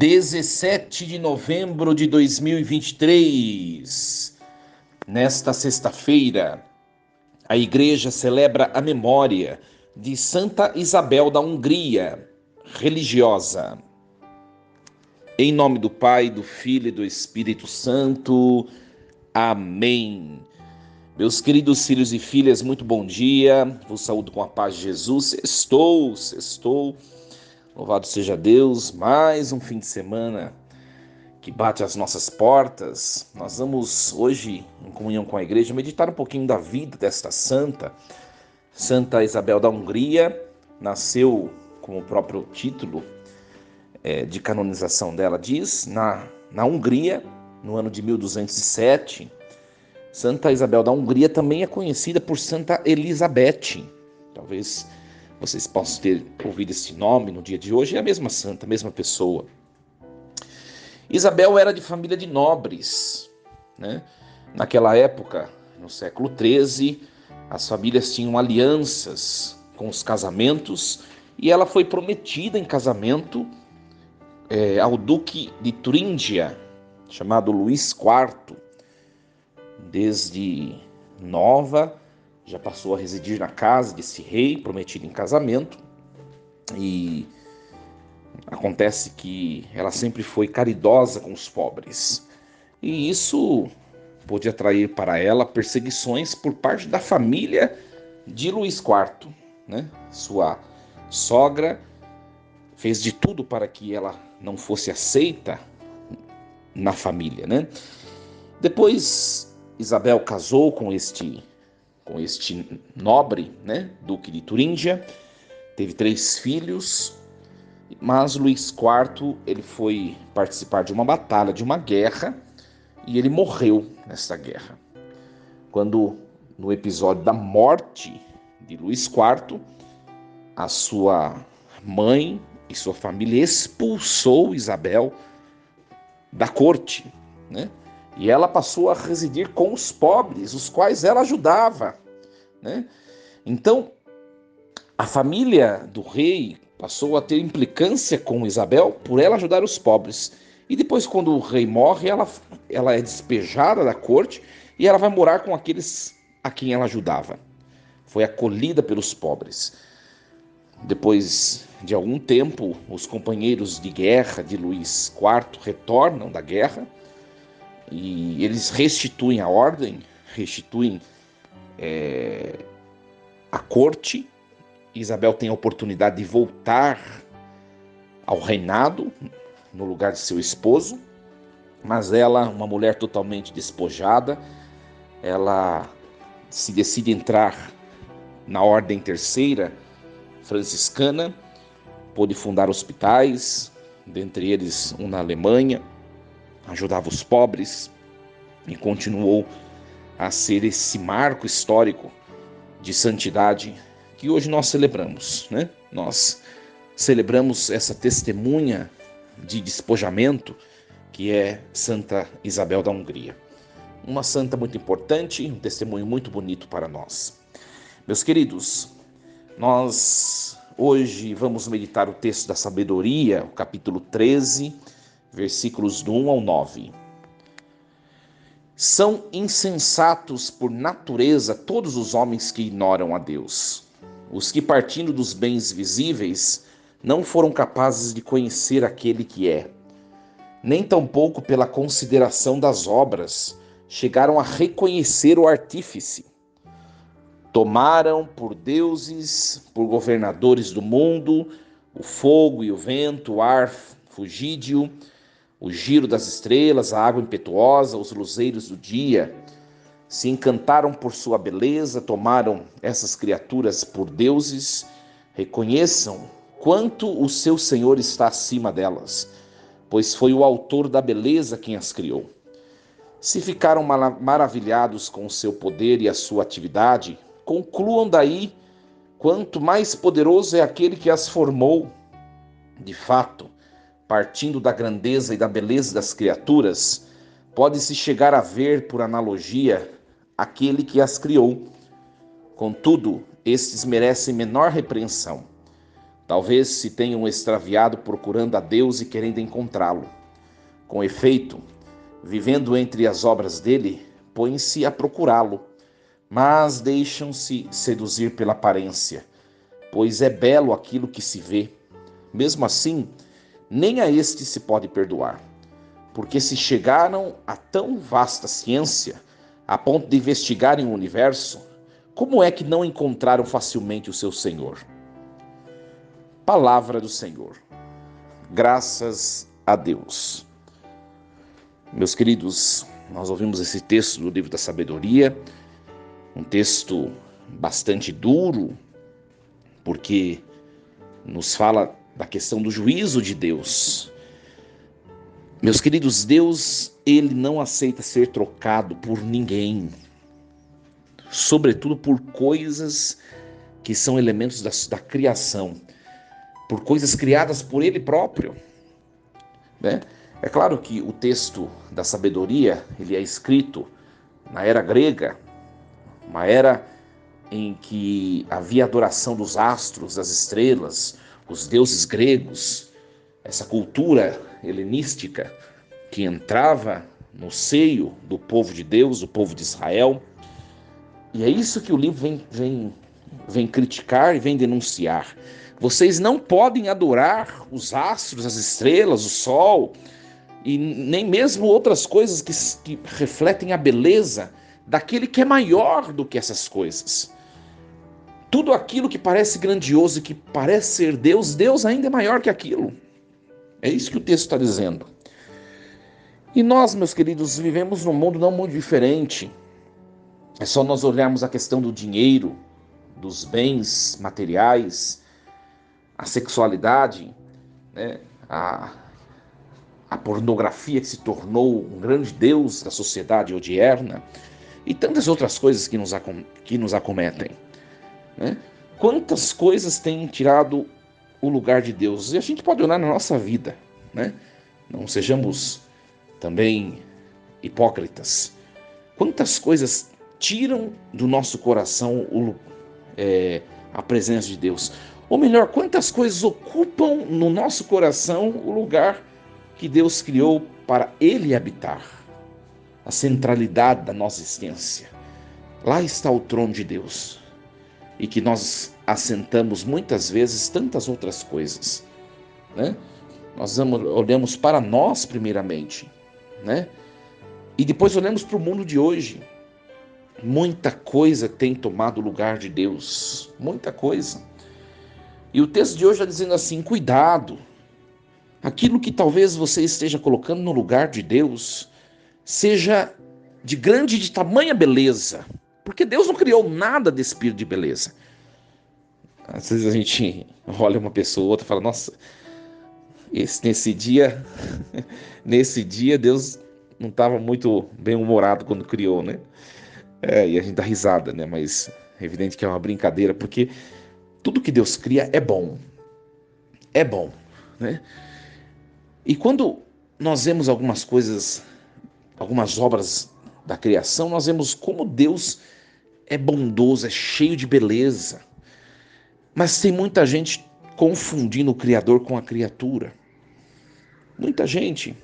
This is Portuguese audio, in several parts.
17 de novembro de 2023. Nesta sexta-feira, a Igreja celebra a memória de Santa Isabel da Hungria, religiosa. Em nome do Pai, do Filho e do Espírito Santo. Amém. Meus queridos filhos e filhas, muito bom dia. Vos saúdo com a paz de Jesus. Sextou. Louvado seja Deus, mais um fim de semana que bate às nossas portas. Nós vamos hoje, em comunhão com a igreja, meditar um pouquinho da vida desta santa. Santa Isabel da Hungria nasceu, como o próprio título de canonização dela diz, na Hungria, no ano de 1207. Santa Isabel da Hungria também é conhecida por Santa Elizabeth. Talvez vocês possam ter ouvido esse nome no dia de hoje. É a mesma santa, a mesma pessoa. Isabel era de família de nobres, né? Naquela época, no século XIII, as famílias tinham alianças com os casamentos e ela foi prometida em casamento ao duque de Turíngia, chamado Luís IV. Desde nova, já passou a residir na casa desse rei, prometido em casamento, e acontece que ela sempre foi caridosa com os pobres, e isso pôde atrair para ela perseguições por parte da família de Luís IV, né? Sua sogra fez de tudo para que ela não fosse aceita na família, né? Depois Isabel casou com este nobre, né, duque de Turíngia, teve 3 filhos, mas Luís IV ele foi participar de uma batalha, de uma guerra, e ele morreu nessa guerra. Quando, no episódio da morte de Luís IV, a sua mãe e sua família expulsou Isabel da corte, né? E ela passou a residir com os pobres, os quais ela ajudava, né? Então, a família do rei passou a ter implicância com Isabel por ela ajudar os pobres. E depois, quando o rei morre, ela é despejada da corte e ela vai morar com aqueles a quem ela ajudava. Foi acolhida pelos pobres. Depois de algum tempo, os companheiros de guerra de Luís IV retornam da guerra, e eles restituem a ordem, restituem a corte. Isabel tem a oportunidade de voltar ao reinado no lugar de seu esposo, mas ela, uma mulher totalmente despojada, ela se decide entrar na ordem terceira franciscana, pôde fundar hospitais, dentre eles um na Alemanha, ajudava os pobres e continuou a ser esse marco histórico de santidade que hoje nós celebramos, né? Nós celebramos essa testemunha de despojamento que é Santa Isabel da Hungria. Uma santa muito importante, um testemunho muito bonito para nós. Meus queridos, nós hoje vamos meditar o texto da sabedoria, o capítulo 13, versículos do 1 ao 9. São insensatos por natureza todos os homens que ignoram a Deus. Os que, partindo dos bens visíveis, não foram capazes de conhecer aquele que é. Nem tampouco pela consideração das obras chegaram a reconhecer o artífice. Tomaram por deuses, por governadores do mundo, o fogo e o vento, o ar fugídio, o giro das estrelas, a água impetuosa, os luzeiros do dia. Se encantaram por sua beleza, tomaram essas criaturas por deuses. Reconheçam quanto o seu Senhor está acima delas, pois foi o autor da beleza quem as criou. Se ficaram maravilhados com o seu poder e a sua atividade, concluam daí quanto mais poderoso é aquele que as formou. De fato, partindo da grandeza e da beleza das criaturas, pode-se chegar a ver, por analogia, aquele que as criou. Contudo, estes merecem menor repreensão. Talvez se tenham extraviado procurando a Deus e querendo encontrá-lo. Com efeito, vivendo entre as obras dele, põem-se a procurá-lo, mas deixam-se seduzir pela aparência, pois é belo aquilo que se vê. Mesmo assim, nem a este se pode perdoar, porque se chegaram a tão vasta ciência, a ponto de investigarem o universo, como é que não encontraram facilmente o seu Senhor? Palavra do Senhor. Graças a Deus. Meus queridos, nós ouvimos esse texto do livro da Sabedoria, um texto bastante duro, porque nos fala da questão do juízo de Deus. Meus queridos, Deus, ele não aceita ser trocado por ninguém, sobretudo por coisas que são elementos da criação, por coisas criadas por ele próprio, né? É claro que o texto da sabedoria, ele é escrito na era grega, uma era em que havia adoração dos astros, das estrelas, os deuses gregos, essa cultura helenística que entrava no seio do povo de Deus, o povo de Israel. E é isso que o livro vem criticar e vem denunciar. Vocês não podem adorar os astros, as estrelas, o sol, e nem mesmo outras coisas que refletem a beleza daquele que é maior do que essas coisas. Tudo aquilo que parece grandioso e que parece ser Deus, Deus ainda é maior que aquilo. É isso que o texto está dizendo. E nós, meus queridos, vivemos num mundo não muito diferente. É só nós olharmos a questão do dinheiro, dos bens materiais, a sexualidade, né? A pornografia que se tornou um grande deus da sociedade odierna e tantas outras coisas que nos acometem, né? Quantas coisas têm tirado o lugar de Deus? E a gente pode olhar na nossa vida, né? Não sejamos também hipócritas. Quantas coisas tiram do nosso coração a presença de Deus? Ou melhor, quantas coisas ocupam no nosso coração o lugar que Deus criou para Ele habitar? A centralidade da nossa existência. Lá está o trono de Deus. E que nós assentamos muitas vezes tantas outras coisas, né? Nós olhamos para nós primeiramente, né? E depois olhamos para o mundo de hoje. Muita coisa tem tomado o lugar de Deus, muita coisa. E o texto de hoje está dizendo assim: cuidado, aquilo que talvez você esteja colocando no lugar de Deus seja de tamanha beleza, porque Deus não criou nada de espírito de beleza. Às vezes a gente olha uma pessoa ou outra e fala: nossa, nesse dia Deus não estava muito bem-humorado quando criou, né? E a gente dá risada, né? Mas é evidente que é uma brincadeira, porque tudo que Deus cria é bom, né? E quando nós vemos algumas coisas, algumas obras da criação, nós vemos como Deus é bondoso, é cheio de beleza. Mas tem muita gente confundindo o Criador com a criatura. Muita gente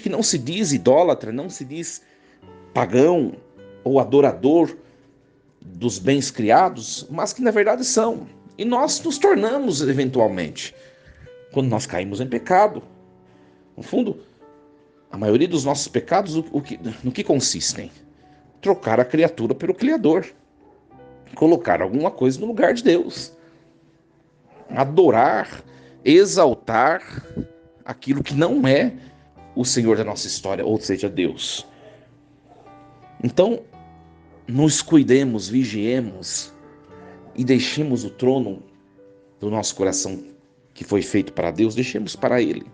que não se diz idólatra, não se diz pagão ou adorador dos bens criados, mas que na verdade são. E nós nos tornamos eventualmente, quando nós caímos em pecado. No fundo, a maioria dos nossos pecados, no que consistem? Trocar a criatura pelo Criador. Colocar alguma coisa no lugar de Deus. Adorar, exaltar aquilo que não é o Senhor da nossa história, ou seja, Deus. Então, nos cuidemos, vigiemos e deixemos o trono do nosso coração que foi feito para Deus, deixemos para Ele.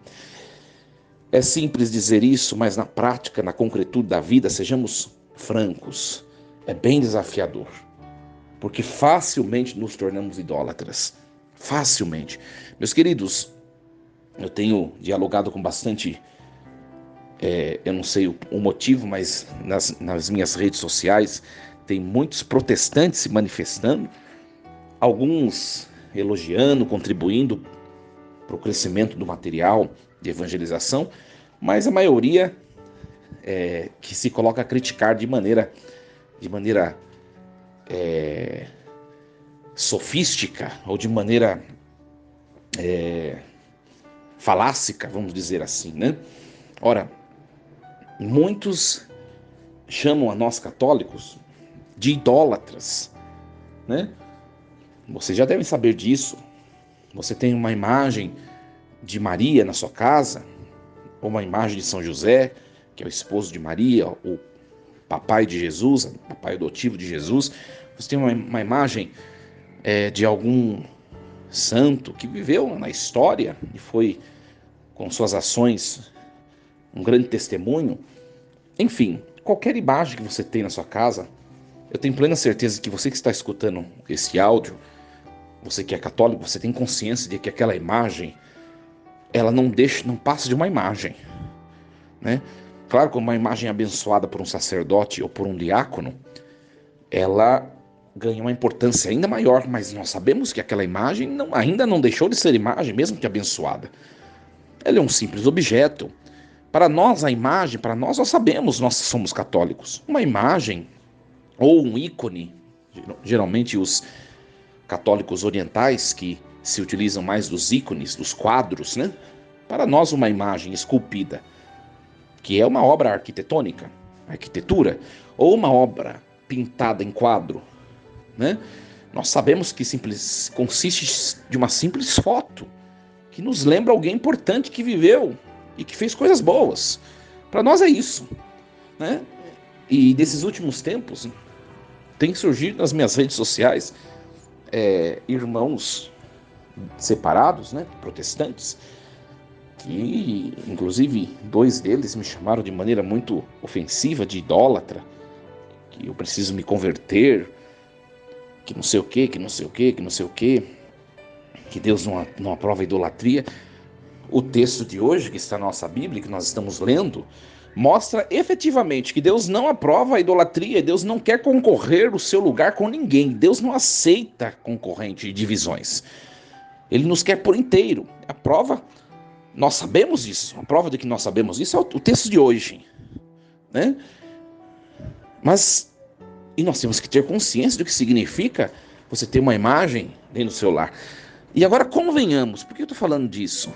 É simples dizer isso, mas na prática, na concretude da vida, sejamos francos. É bem desafiador, porque facilmente nos tornamos idólatras. Facilmente. Meus queridos, eu tenho dialogado com bastante, eu não sei o motivo, mas nas minhas redes sociais tem muitos protestantes se manifestando, alguns elogiando, contribuindo para o crescimento do material de evangelização, mas a maioria que se coloca a criticar de maneira sofística ou de maneira falácica, vamos dizer assim, né? Ora, muitos chamam a nós católicos de idólatras, né? Vocês já devem saber disso. Você tem uma imagem de Maria na sua casa, ou uma imagem de São José, que é o esposo de Maria, o papai de Jesus, o papai adotivo de Jesus. Você tem uma imagem de algum santo que viveu na história e foi, com suas ações, um grande testemunho. Enfim, qualquer imagem que você tem na sua casa, eu tenho plena certeza que você que está escutando esse áudio, você que é católico, você tem consciência de que aquela imagem, ela não passa de uma imagem, né? Claro que uma imagem abençoada por um sacerdote ou por um diácono, ela ganha uma importância ainda maior, mas nós sabemos que aquela imagem ainda não deixou de ser imagem, mesmo que abençoada. Ela é um simples objeto. Para nós, a imagem, para nós sabemos, nós somos católicos. Uma imagem ou um ícone, geralmente os católicos orientais que se utilizam mais dos ícones, dos quadros, né? Para nós, uma imagem esculpida, que é uma obra arquitetônica, arquitetura, ou uma obra pintada em quadro, né? Nós sabemos que consiste de uma simples foto, que nos lembra alguém importante que viveu e que fez coisas boas. Para nós é isso, né? E nesses últimos tempos, tem surgido nas minhas redes sociais irmãos separados, né, protestantes, que inclusive 2 deles me chamaram de maneira muito ofensiva de idólatra, que eu preciso me converter, que não sei o que, que não sei o que, que não sei o que, que Deus não aprova a idolatria. O texto de hoje, que está na nossa Bíblia, que nós estamos lendo, mostra efetivamente que Deus não aprova a idolatria, Deus não quer concorrer o seu lugar com ninguém, Deus não aceita concorrente e divisões. Ele nos quer por inteiro. A prova, nós sabemos isso, a prova de que nós sabemos isso é o texto de hoje, né? E nós temos que ter consciência do que significa você ter uma imagem dentro do seu lar. E agora convenhamos, por que eu estou falando disso?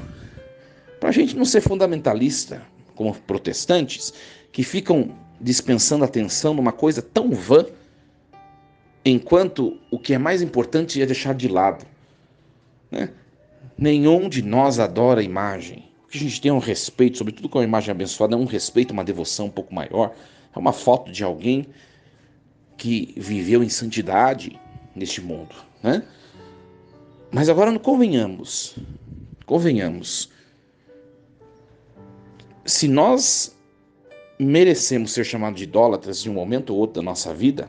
Para a gente não ser fundamentalista, como protestantes, que ficam dispensando atenção numa coisa tão vã, enquanto o que é mais importante é deixar de lado, né? Nenhum de nós adora a imagem. O que a gente tem é um respeito, sobretudo com a imagem abençoada, é um respeito, uma devoção um pouco maior. É uma foto de alguém que viveu em santidade neste mundo, né? Mas agora não convenhamos. Se nós merecemos ser chamados de idólatras de um momento ou outro da nossa vida,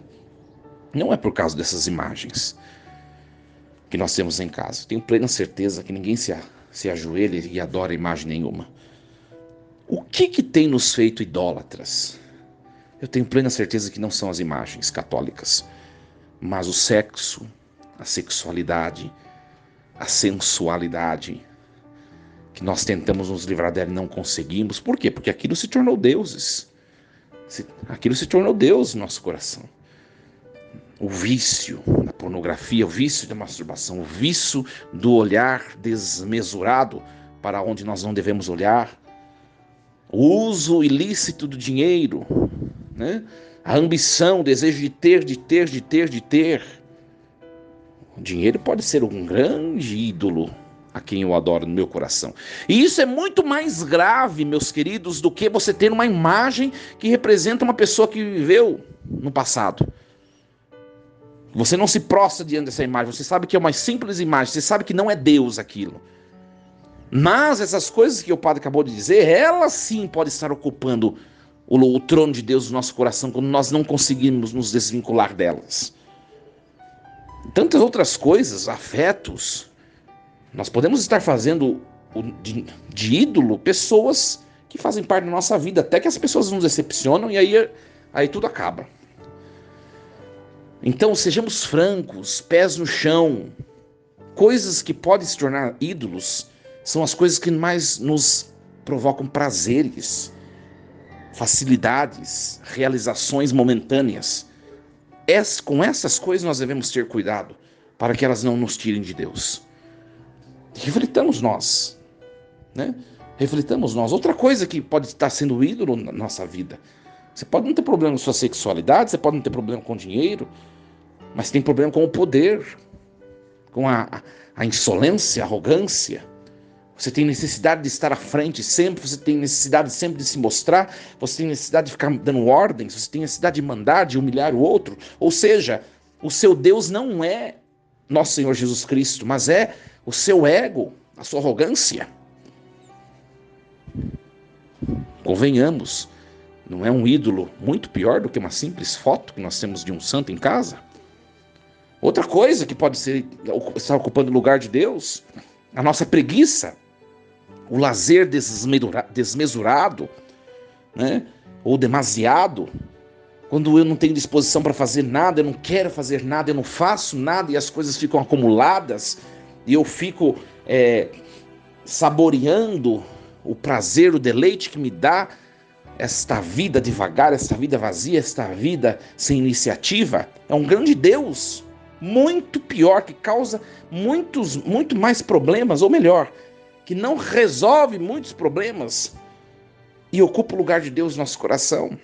não é por causa dessas imagens que nós temos em casa. Tenho plena certeza que ninguém se ajoelha e adora imagem nenhuma. O que tem nos feito idólatras? Eu tenho plena certeza que não são as imagens católicas, mas o sexo, a sexualidade, a sensualidade, que nós tentamos nos livrar dela e não conseguimos. Por quê? Porque aquilo se tornou deuses. Aquilo se tornou Deus no nosso coração. O vício da pornografia, o vício da masturbação, o vício do olhar desmesurado para onde nós não devemos olhar, o uso ilícito do dinheiro, né? A ambição, o desejo de ter. O dinheiro pode ser um grande ídolo a quem eu adoro no meu coração. E isso é muito mais grave, meus queridos, do que você ter uma imagem que representa uma pessoa que viveu no passado. Você não se prostra diante dessa imagem, você sabe que é uma simples imagem, você sabe que não é Deus aquilo. Mas essas coisas que o padre acabou de dizer, elas sim podem estar ocupando o trono de Deus no nosso coração quando nós não conseguimos nos desvincular delas. Tantas outras coisas, afetos, nós podemos estar fazendo de ídolo pessoas que fazem parte da nossa vida, até que as pessoas nos decepcionam e aí tudo acaba. Então sejamos francos, pés no chão, Coisas que podem se tornar ídolos são as coisas que mais nos provocam prazeres, facilidades, realizações momentâneas. Com essas coisas nós devemos ter cuidado para que elas não nos tirem de Deus. Reflitamos nós, né? Reflitamos nós. Outra coisa que pode estar sendo ídolo na nossa vida. Você pode não ter problema com sua sexualidade, você pode não ter problema com dinheiro, mas tem problema com o poder, com a insolência, a arrogância. Você tem necessidade de estar à frente sempre, você tem necessidade sempre de se mostrar, você tem necessidade de ficar dando ordens, você tem necessidade de mandar, de humilhar o outro. Ou seja, o seu Deus não é nosso Senhor Jesus Cristo, mas é o seu ego, a sua arrogância. Convenhamos, não é um ídolo muito pior do que uma simples foto que nós temos de um santo em casa? Outra coisa que pode estar ocupando o lugar de Deus, a nossa preguiça, o lazer desmesurado, né? Ou demasiado, quando eu não tenho disposição para fazer nada, eu não quero fazer nada, eu não faço nada e as coisas ficam acumuladas e eu fico saboreando o prazer, o deleite que me dá esta vida devagar, esta vida vazia, esta vida sem iniciativa. É um grande Deus, muito pior, que causa muito mais problemas, ou melhor, que não resolve muitos problemas e ocupa o lugar de Deus no nosso coração.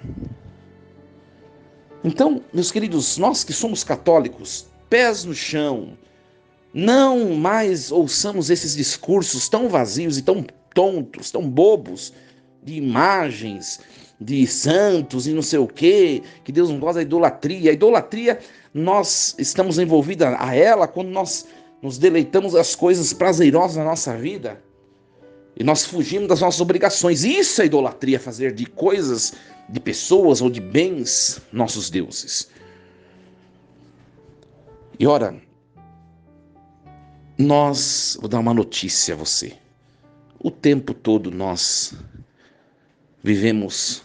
Então, meus queridos, nós que somos católicos, pés no chão, não mais ouçamos esses discursos tão vazios e tão tontos, tão bobos, de imagens, de santos e não sei o quê, que Deus não gosta da idolatria. A idolatria, nós estamos envolvidos a ela quando nós nos deleitamos das coisas prazerosas na nossa vida e nós fugimos das nossas obrigações. Isso é idolatria, fazer de coisas, de pessoas ou de bens nossos deuses. E ora, vou dar uma notícia a você. O tempo todo nós vivemos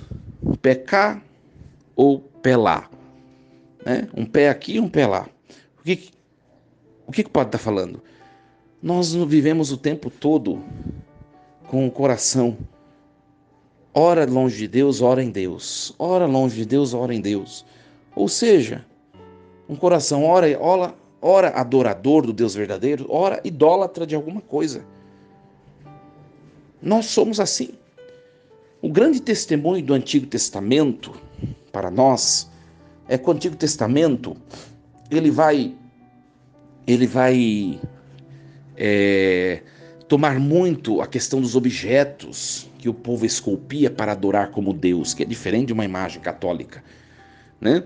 pé cá ou pé lá, né? Um pé aqui e um pé lá. O que pode estar falando? Nós vivemos o tempo todo com o coração ora longe de Deus, ora em Deus. Ora longe de Deus, ora em Deus. Ou seja, um coração ora adorador do Deus verdadeiro, ora idólatra de alguma coisa. Nós somos assim. O grande testemunho do Antigo Testamento para nós é que o Antigo Testamento ele vai tomar muito a questão dos objetos que o povo esculpia para adorar como Deus, que é diferente de uma imagem católica, né?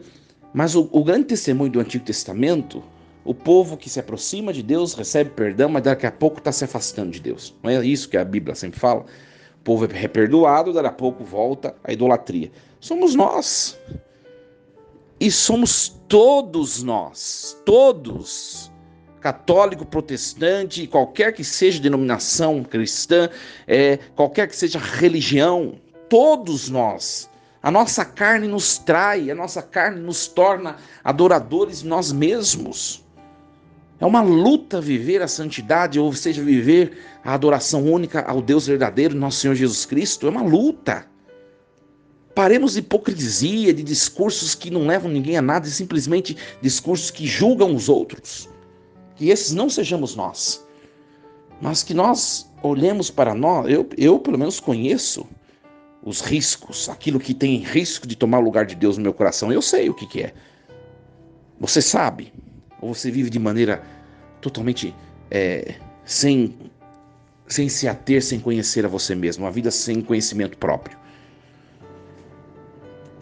Mas o grande testemunho do Antigo Testamento, o povo que se aproxima de Deus recebe perdão, mas daqui a pouco está se afastando de Deus. Não é isso que a Bíblia sempre fala? O povo é perdoado, daqui a pouco volta à idolatria. Somos nós. E somos todos nós, todos, católico, protestante, qualquer que seja a denominação cristã, qualquer que seja a religião, todos nós. A nossa carne nos trai, a nossa carne nos torna adoradores de nós mesmos. É uma luta viver a santidade, ou seja, viver a adoração única ao Deus verdadeiro, nosso Senhor Jesus Cristo. É uma luta. Paremos de hipocrisia, de discursos que não levam ninguém a nada, e simplesmente discursos que julgam os outros. Que esses não sejamos nós, mas que nós olhemos para nós. Eu pelo menos conheço os riscos, aquilo que tem risco de tomar o lugar de Deus no meu coração. Eu sei o que é. Você sabe? Ou você vive de maneira totalmente sem se ater, sem conhecer a você mesmo, uma vida sem conhecimento próprio.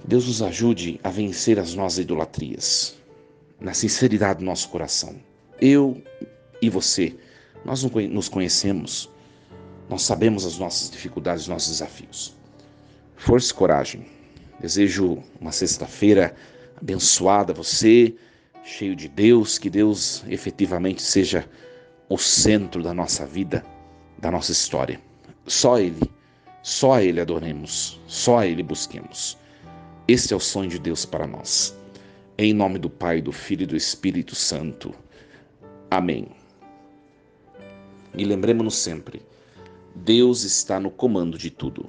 Deus nos ajude a vencer as nossas idolatrias, na sinceridade do nosso coração. Eu e você, nós nos conhecemos, nós sabemos as nossas dificuldades, os nossos desafios. Força e coragem. Desejo uma sexta-feira abençoada a você, cheio de Deus, que Deus efetivamente seja o centro da nossa vida, da nossa história. Só a Ele adoremos, só a Ele busquemos. Esse é o sonho de Deus para nós. Em nome do Pai, do Filho e do Espírito Santo. Amém. E lembremos-nos sempre: Deus está no comando de tudo.